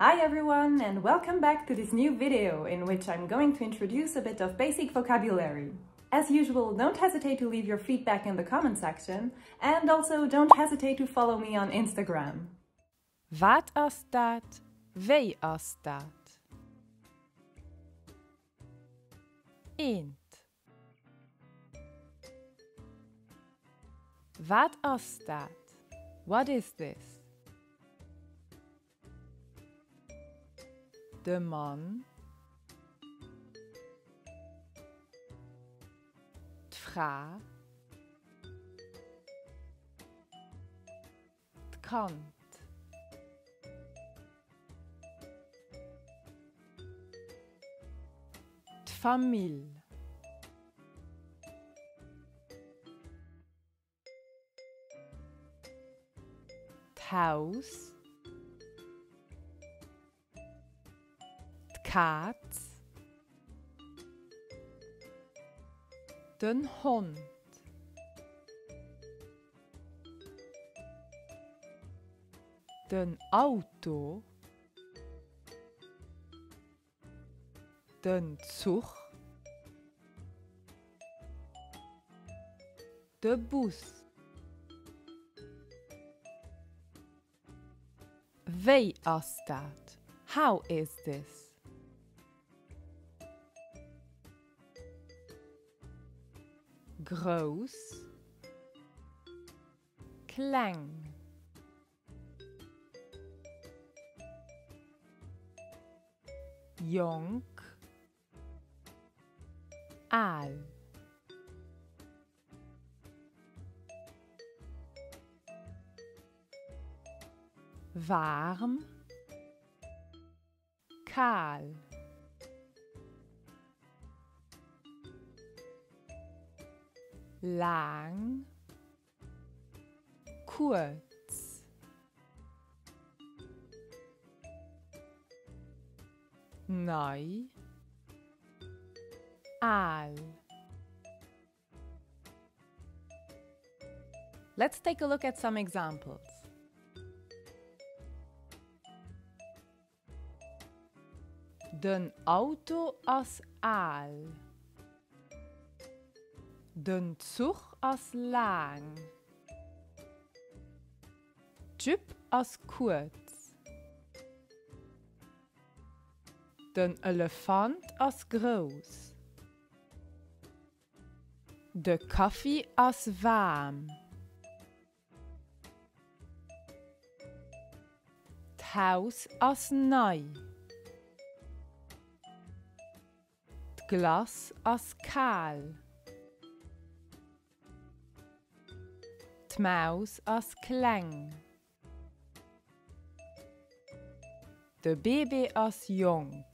Hi everyone, and welcome back to this new video in which I'm going to introduce a bit of basic vocabulary. As usual, don't hesitate to leave your feedback in the comment section, and also don't hesitate to follow me on Instagram. Wat as dat? Wie as dat? Eend. Wat as dat? What is this? De man. D'vrou. D'kant. D'familie. D'huis. D'kaat. Den hond. Den auto. Den Zug. De bus. Wie as dat? How is this? Groß, klein. Jong, aal. Warm, kaal. Lang, kurz. Neu, alt. Let's take a look at some examples. Den auto as aal. Den Zug as lang. Jip as kurz. Den Elefant as groß. De Kaffee as warm. D'Haus as neu. D'Glas as kaal. D'Maus as kleng. De Baby as jong.